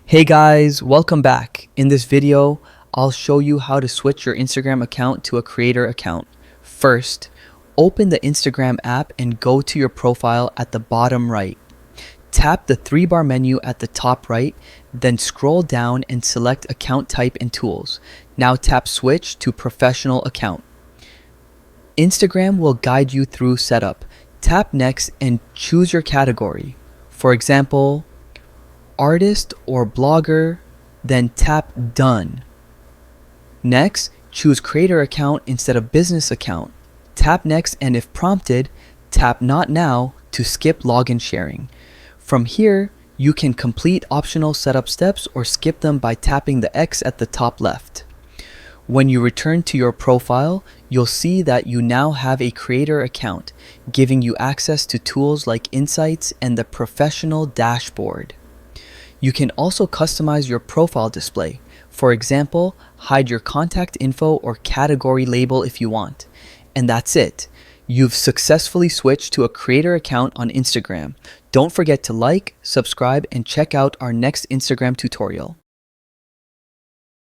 Hey guys, welcome back. In this video, I'll show you how to switch your Instagram account to a creator account. First, open the Instagram app and go to your profile at the bottom right. Tap the three-bar menu at the top right, then scroll down and select Account Type and Tools. Now tap Switch to Professional Account. Instagram will guide you through setup. Tap Next and choose your category. For example, artist or blogger, then tap Done. Next, choose Creator Account instead of Business Account. Tap Next and if prompted, tap Not Now to skip login sharing. From here, you can complete optional setup steps or skip them by tapping the X at the top left. When you return to your profile, you'll see that you now have a creator account, giving you access to tools like Insights and the professional dashboard. You can also customize your profile display. For example, hide your contact info or category label if you want. And that's it. You've successfully switched to a creator account on Instagram. Don't forget to like, subscribe, and check out our next Instagram tutorial.